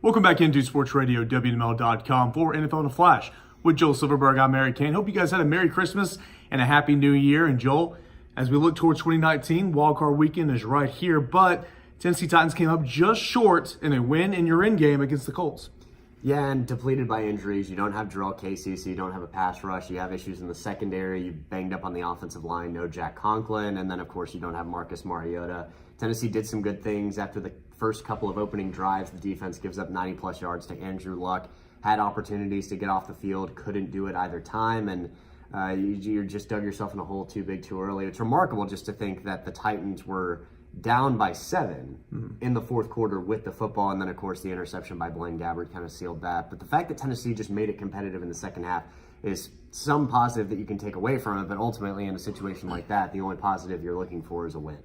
Welcome back into Sports Radio, WNML.com for NFL in a Flash. With Joel Silverberg, I'm Mary Kane. Hope you guys had a Merry Christmas and a Happy New Year. And Joel, as we look towards 2019, wildcard weekend is right here, but Tennessee Titans came up just short in a win in your end game against the Colts. Yeah, and depleted by injuries. You don't have Jarrell Casey, so you don't have a pass rush. You have issues in the secondary. You banged up on the offensive line. No Jack Conklin. And then, of course, you don't have Marcus Mariota. Tennessee did some good things after the first couple of opening drives. The defense gives up 90-plus yards to Andrew Luck. Had opportunities to get off the field. Couldn't do it either time. And you just dug yourself in a hole too big too early. It's remarkable just to think that the Titans were down by 7 in the fourth quarter with the football, and then of course the interception by Blaine Gabbert kind of sealed that. But the fact that Tennessee just made it competitive in the second half is some positive that you can take away from it, but ultimately in a situation like that, the only positive you're looking for is a win.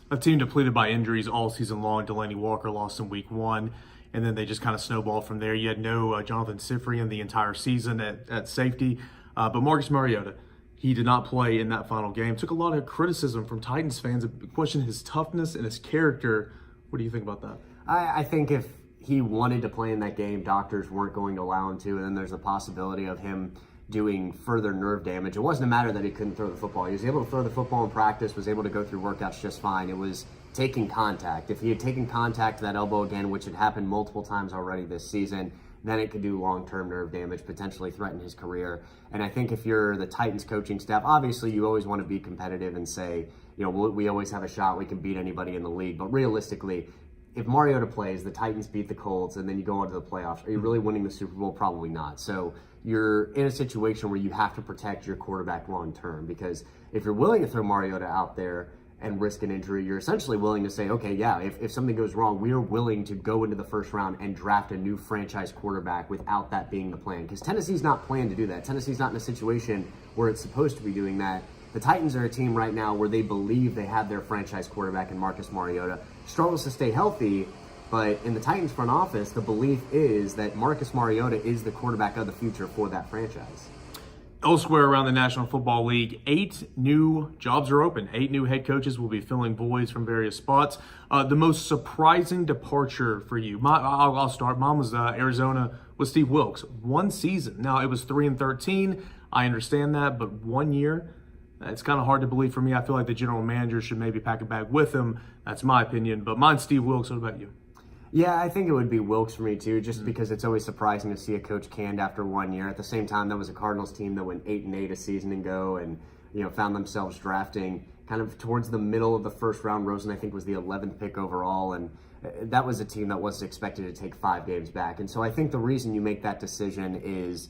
A team depleted by injuries all season long. Delaney Walker lost in week 1, and then they just kind of snowballed from there. You had no Jonathan Sifrian the entire season at safety, but Marcus Mariota, he did not play in that final game. Took a lot of criticism from Titans fans, questioned his toughness and his character. What do you think about that? I think if he wanted to play in that game, doctors weren't going to allow him to, and then there's a possibility of him doing further nerve damage. It wasn't a matter that he couldn't throw the football. He was able to throw the football in practice, was able to go through workouts just fine. It was taking contact. If he had taken contact to that elbow again, which had happened multiple times already this season, then it could do long-term nerve damage, potentially threaten his career. And I think if you're the Titans coaching staff, obviously you always want to be competitive and say, you know, we always have a shot, we can beat anybody in the league. But realistically, if Mariota plays, the Titans beat the Colts, and then you go on to the playoffs, are you really winning the Super Bowl? Probably not. So you're in a situation where you have to protect your quarterback long-term, because if you're willing to throw Mariota out there and risk an injury, you're essentially willing to say, okay, yeah, if something goes wrong, we are willing to go into the first round and draft a new franchise quarterback without that being the plan. Because Tennessee's not planned to do that. Tennessee's not in a situation where it's supposed to be doing that. The Titans are a team right now where they believe they have their franchise quarterback in Marcus Mariota. Struggles to stay healthy, but in the Titans front office, the belief is that Marcus Mariota is the quarterback of the future for that franchise. Elsewhere around the National Football League, 8 new jobs are open. 8 new head coaches will be filling voids from various spots. The most surprising departure for you, I'll start. Mine was Arizona with Steve Wilks. 1 season. Now, it was 3-13. I understand that, but 1 year, it's kind of hard to believe for me. I feel like the general manager should maybe pack a bag with him. That's my opinion. But mine's Steve Wilks. What about you? Yeah, I think it would be Wilks for me too, just because it's always surprising to see a coach canned after 1 year. At the same time, that was a Cardinals team that went 8-8 a season ago, and found themselves drafting kind of towards the middle of the first round. Rosen, I think, was the 11th pick overall, and that was a team that wasn't expected to take 5 games back. And so I think the reason you make that decision is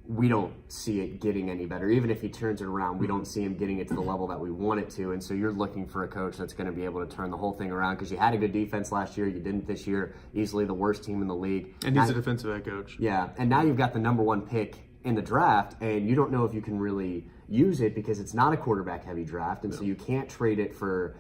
we don't see it getting any better. Even if he turns it around, we don't see him getting it to the level that we want it to. And so you're looking for a coach that's going to be able to turn the whole thing around, because you had a good defense last year. You didn't this year. Easily the worst team in the league. And he's a defensive head coach. Yeah. And now you've got the number 1 pick in the draft, and you don't know if you can really use it because it's not a quarterback heavy draft. And so you can't trade it for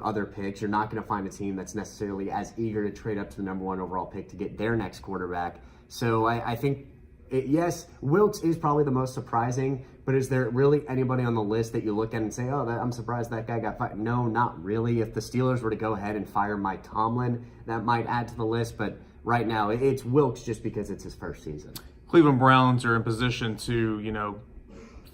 other picks. You're not going to find a team that's necessarily as eager to trade up to the number 1 overall pick to get their next quarterback. So I think, yes, Wilks is probably the most surprising, but is there really anybody on the list that you look at and say, oh, I'm surprised that guy got fired? No, not really. If the Steelers were to go ahead and fire Mike Tomlin, that might add to the list, but right now it's Wilks just because it's his first season. Cleveland Browns are in position to,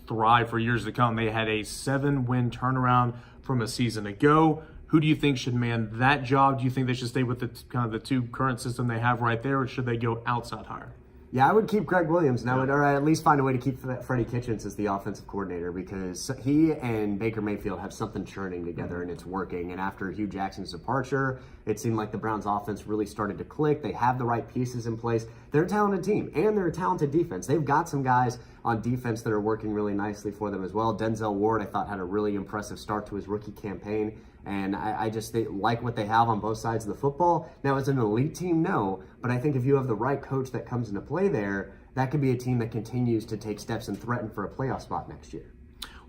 thrive for years to come. They had a 7-win turnaround from a season ago. Who do you think should man that job? Do you think they should stay with the 2 current system they have right there, or should they go outside hire? Yeah, I would keep Greg Williams, and I would at least find a way to keep Freddie Kitchens as the offensive coordinator, because he and Baker Mayfield have something churning together, and it's working. And after Hugh Jackson's departure, it seemed like the Browns' offense really started to click. They have the right pieces in place. They're a talented team, and they're a talented defense. They've got some guys on defense that are working really nicely for them as well. Denzel Ward, I thought, had a really impressive start to his rookie campaign. And I just like what they have on both sides of the football. Now, as an elite team, no. But I think if you have the right coach that comes into play there, that could be a team that continues to take steps and threaten for a playoff spot next year.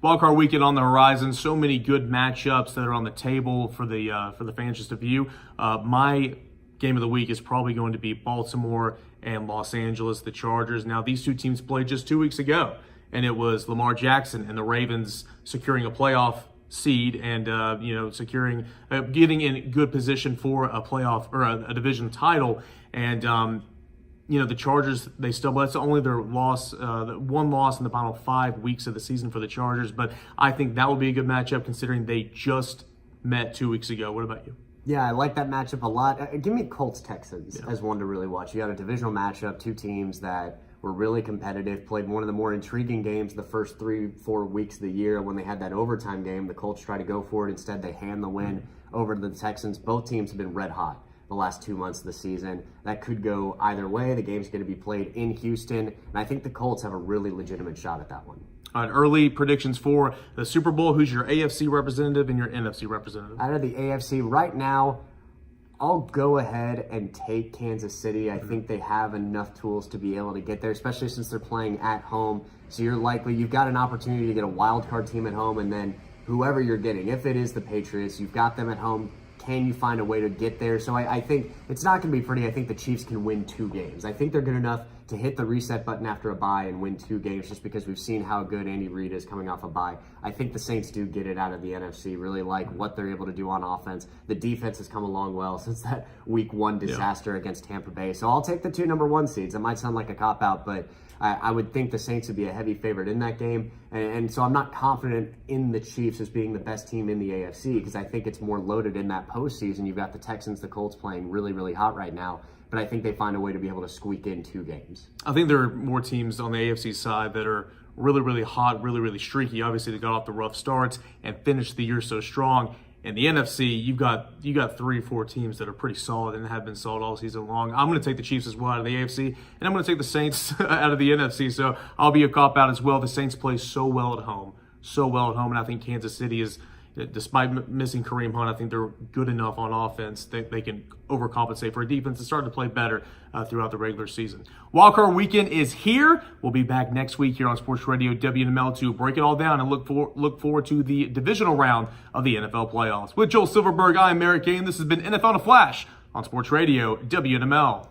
Wildcard weekend on the horizon. So many good matchups that are on the table for the fans just to view. My game of the week is probably going to be Baltimore and Los Angeles, the Chargers. Now, these 2 teams played just 2 weeks ago, and it was Lamar Jackson and the Ravens securing a playoff seed and securing, getting in good position for a playoff or a division title. And the Chargers, they still, that's only their loss, one loss in the final 5 weeks of the season for the Chargers. But I think that will be a good matchup considering they just met 2 weeks ago. What about you? Yeah, I like that matchup a lot. Give me Colts-Texans as one to really watch. You got a divisional matchup, two teams that were really competitive, played one of the more intriguing games the first 3-4 weeks of the year when they had that overtime game. The Colts tried to go for it. Instead, they hand the win over to the Texans. Both teams have been red hot the last 2 months of the season. That could go either way. The game's going to be played in Houston, and I think the Colts have a really legitimate shot at that one. Early predictions for the Super Bowl. Who's your AFC representative and your NFC representative? Out of the AFC right now, I'll go ahead and take Kansas City. I think they have enough tools to be able to get there, especially since they're playing at home. So you've got an opportunity to get a wild card team at home, and then whoever you're getting, if it is the Patriots, you've got them at home. Can you find a way to get there? So I think it's not going to be pretty. I think the Chiefs can win 2 games. I think they're good enough to hit the reset button after a bye and win 2 games just because we've seen how good Andy Reid is coming off a bye. I think the Saints do get it out of the NFC, really like what they're able to do on offense. The defense has come along well since that week 1 disaster against Tampa Bay. So I'll take the 2 number 1 seeds. It might sound like a cop-out, but I would think the Saints would be a heavy favorite in that game. And so I'm not confident in the Chiefs as being the best team in the AFC because I think it's more loaded in that postseason. You've got the Texans, the Colts playing really, really hot right now. But I think they find a way to be able to squeak in 2 games. I think there are more teams on the AFC side that are really, really hot, really, really streaky. Obviously, they got off the rough starts and finished the year so strong. In the NFC, you got 3 or 4 teams that are pretty solid and have been solid all season long. I'm going to take the Chiefs as well out of the AFC, and I'm going to take the Saints out of the NFC. So I'll be a cop-out as well. The Saints play so well at home, and I think Kansas City is, despite missing Kareem Hunt, I think they're good enough on offense that they can overcompensate for a defense and start to play better throughout the regular season. Wildcard weekend is here. We'll be back next week here on Sports Radio WNML to break it all down and look forward to the divisional round of the NFL playoffs. With Joel Silverberg, I am Merrick Kane. This has been NFL in a Flash on Sports Radio WNML.